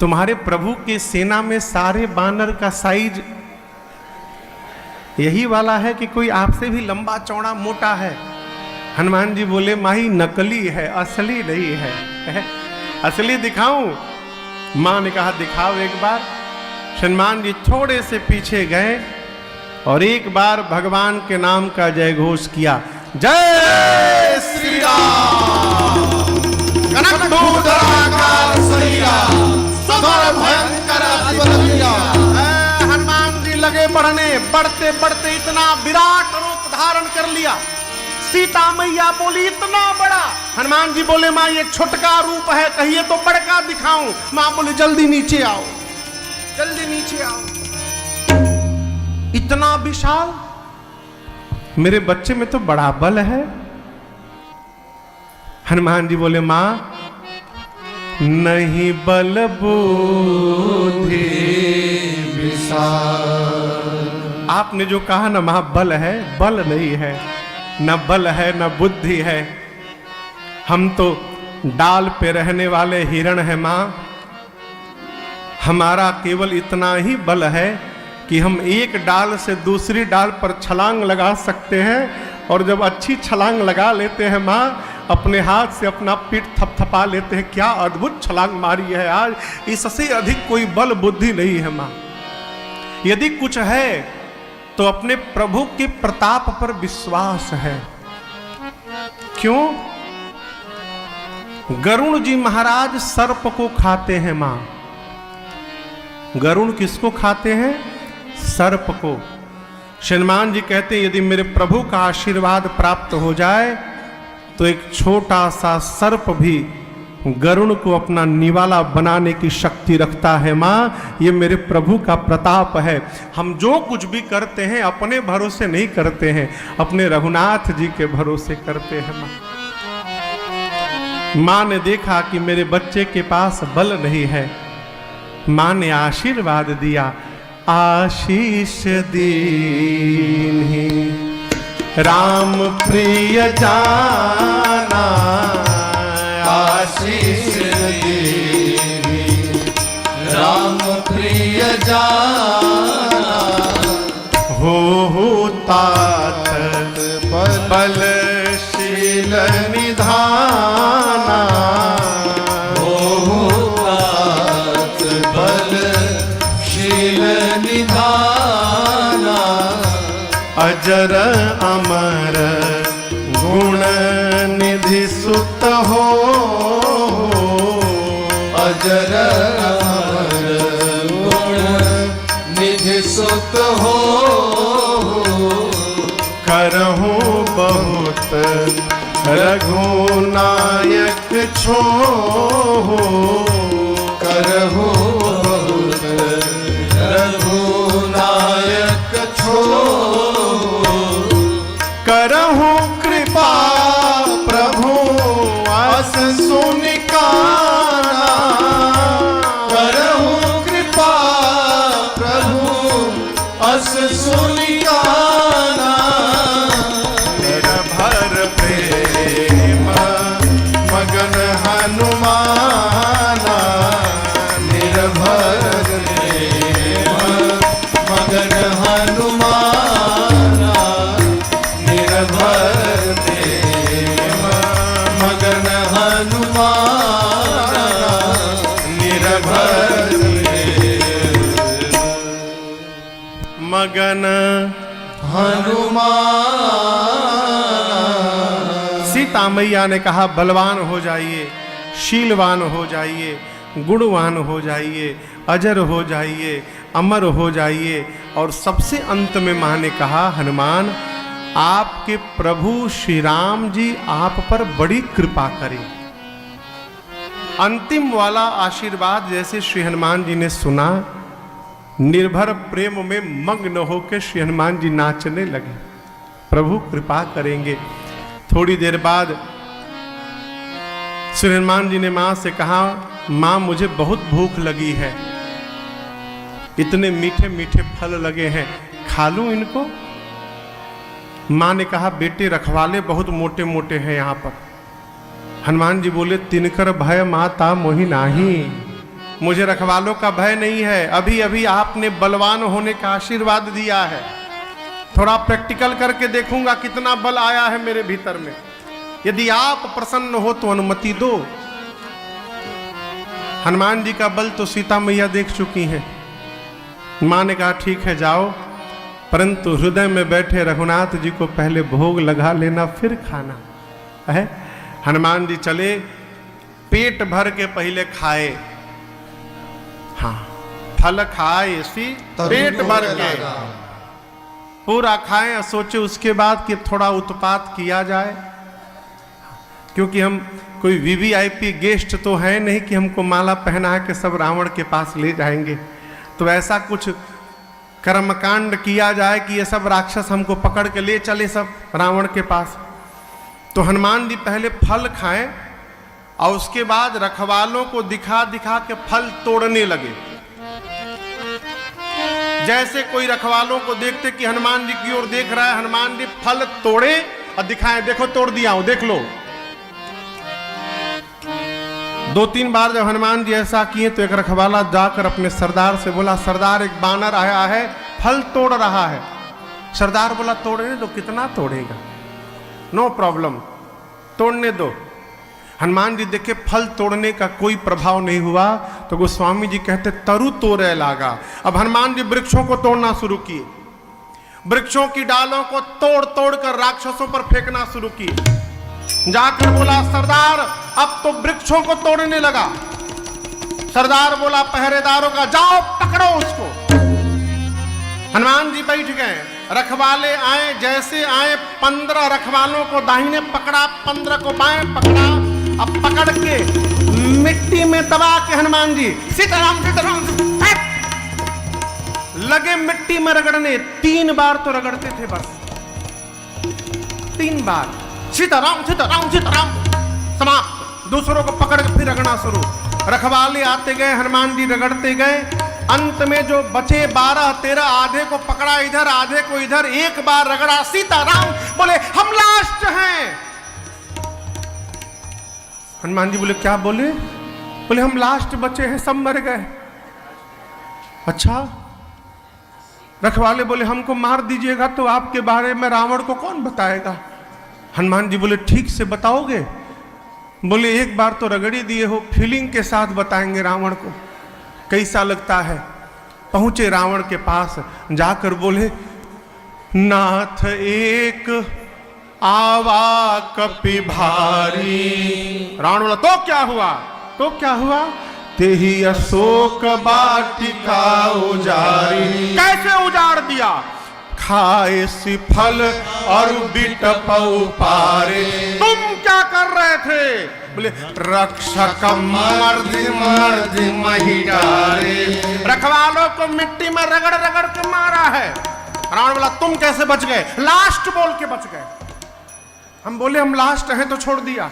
तुम्हारे प्रभु के सेना में सारे बानर का साइज यही वाला है कि कोई आपसे भी लंबा चौड़ा मोटा है? हनुमान जी बोले माही नकली है, असली नहीं है। असली दिखाऊं? मां ने कहा दिखाओ एक बार। हनुमान जी थोड़े से पीछे गए और एक बार भगवान के नाम का जय घोष किया, जय श्री राम। हनुमान जी लगे बढ़ने, बढ़ते बढ़ते इतना विराट रूप धारण कर लिया। सीता मैया बोली इतना बड़ा। हनुमान जी बोले माँ ये छोटका रूप है, कहिए तो बड़का दिखाऊं। माँ बोले जल्दी नीचे आओ, जल्दी नीचे आओ। इतना विशाल, मेरे बच्चे में तो बड़ा बल है। हनुमान जी बोले माँ नहीं बल बुद्धि विशाल। आपने जो कहा ना मां बल है, बल नहीं है, न बल है न बुद्धि है। हम तो डाल पे रहने वाले हिरण है मां। हमारा केवल इतना ही बल है कि हम एक डाल से दूसरी डाल पर छलांग लगा सकते हैं, और जब अच्छी छलांग लगा लेते हैं मां, अपने हाथ से अपना पीठ थपथपा लेते हैं। क्या अद्भुत छलांग मारी है आज, इससे अधिक कोई बल बुद्धि नहीं है मां। यदि कुछ है तो अपने प्रभु के प्रताप पर विश्वास है। क्यों? गरुण जी महाराज सर्प को खाते हैं मां। गरुण किसको खाते हैं? सर्प को। हनुमान जी कहते हैं यदि मेरे प्रभु का आशीर्वाद प्राप्त हो जाए तो एक छोटा सा सर्प भी गरुण को अपना निवाला बनाने की शक्ति रखता है मां। ये मेरे प्रभु का प्रताप है। हम जो कुछ भी करते हैं अपने भरोसे नहीं करते हैं, अपने रघुनाथ जी के भरोसे करते हैं मां। मां ने देखा कि मेरे बच्चे के पास बल नहीं है, मां ने आशीर्वाद दिया, आशीष दीन्हि राम प्रिय जाना, आशीष दीन्हि राम प्रिय जाना। हो तात बलशील निधाना, हो तात बलशील निधाना। अजर अमर गुण निधि सुत हो, अजर अमर गुण निधि सुत हो। करहूं बहुत रघुनायक छो, करहूं बहुत रघुनायक छो। करहूं कृपा प्रभु आस सुनिकाना, करहूं कृपा प्रभु अस सुनिकाना। निर्भर प्रेम मगन हनुमाना, निर्भर प्रेम मगन हनुमाना। निर्भर प्रेम मगन हनुमाना। निर्भर मगन हनुमाना। सीता मैया ने कहा बलवान हो जाइए, शीलवान हो जाइए, गुणवान हो जाइए, अजर हो जाइए, अमर हो जाइए। और सबसे अंत में मां ने कहा हनुमान आपके प्रभु श्री राम जी आप पर बड़ी कृपा करें। अंतिम वाला आशीर्वाद जैसे श्री हनुमान जी ने सुना, निर्भर प्रेम में मग्न होकर श्री हनुमान जी नाचने लगे, प्रभु कृपा करेंगे। थोड़ी देर बाद श्री हनुमान जी ने मां से कहा मां मुझे बहुत भूख लगी है, इतने मीठे मीठे फल लगे हैं, खा लूं इनको? मां ने कहा बेटे रखवाले बहुत मोटे मोटे हैं यहाँ पर। हनुमान जी बोले तिनकर भय माता मोहि नाही, मुझे रखवालों का भय नहीं है। अभी अभी आपने बलवान होने का आशीर्वाद दिया है, थोड़ा प्रैक्टिकल करके देखूंगा कितना बल आया है मेरे भीतर में। यदि आप प्रसन्न हो तो अनुमति दो। हनुमान जी का बल तो सीता मैया देख चुकी हैं। मां ने कहा ठीक है जाओ, परंतु हृदय में बैठे रघुनाथ जी को पहले भोग लगा लेना, फिर खाना है। हनुमान जी चले, पेट भर के पहले खाए, हाँ फल खाए, इसी पेट भर के पूरा खाएं और सोचे उसके बाद कि थोड़ा उत्पात किया जाए, क्योंकि हम कोई वीवीआईपी गेस्ट तो है नहीं कि हमको माला पहना के सब रावण के पास ले जाएंगे। तो ऐसा कुछ कर्मकांड किया जाए कि ये सब राक्षस हमको पकड़ के ले चले सब रावण के पास। तो हनुमान जी पहले फल खाएं और उसके बाद रखवालों को दिखा दिखा के फल तोड़ने लगे। जैसे कोई रखवालों को देखते कि हनुमान जी की ओर देख रहा है, हनुमान जी फल तोड़े और दिखाए, देखो तोड़ दिया हूं, देख लो। 2-3 बार जब हनुमान जी ऐसा किए तो एक रखवाला जाकर अपने सरदार से बोला, सरदार एक बानर आया है, फल तोड़ रहा है। सरदार बोला तोड़ने दो, कितना तोड़ेगा, नो प्रॉब्लम, तोड़ने दो। हनुमान जी देखे फल तोड़ने का कोई प्रभाव नहीं हुआ, तो गोस्वामी जी कहते तरु तोड़े लागा। अब हनुमान जी वृक्षों को तोड़ना शुरू किए, वृक्षों की डालों को तोड़ तोड़ कर राक्षसों पर फेंकना शुरू किए। जाकर बोला सरदार अब तो वृक्षों को तोड़ने लगा। सरदार बोला पहरेदारों का, जाओ पकड़ो उसको। हनुमान जी बैठ गए, रखवाले आए, जैसे आए 15 रखवालों को दाहिने पकड़ा, 15 को बाएं पकड़ा। अब पकड़ के मिट्टी में दबा के हनुमान जी सीताराम सीताराम लगे मिट्टी में रगड़ने। 3 बार तो रगड़ते थे बस, 3 बार सीताराम सीताराम सीताराम, समाप्त। दूसरों को पकड़ के फिर रगड़ना शुरू। रखवाले आते गए, हनुमान जी रगड़ते गए। अंत में जो बचे 12-13 आधे को पकड़ा इधर, आधे को इधर, एक बार रगड़ा सीताराम, बोले हम लास्ट हैं। हनुमान जी बोले क्या बोले? बोले हम लास्ट बचे हैं, सब मर गए। अच्छा। रखवाले बोले हमको मार दीजिएगा तो आपके बारे में रावण को कौन बताएगा? हनुमान जी बोले ठीक से बताओगे? बोले एक बार तो रगड़ी दिए हो, फीलिंग के साथ बताएंगे रावण को कैसा लगता है। पहुंचे रावण के पास, जाकर बोले नाथ एक आवा कपि भारी। रावण बोला तो क्या हुआ? तो क्या हुआ? तेहि अशोक वाटिका उजारी। कैसे उजाड़ दिया? खाए सी फल और बिटपऊ पारे। तुम क्या कर रहे थे? बोले रक्षक मर्दि मर्दि मही डारे। रखवालों को मिट्टी में रगड़ रगड़ के मारा है। रावण बोला तुम कैसे बच गए? लास्ट बोल के बच गए। हम बोले हम लास्ट हैं तो छोड़ दिया।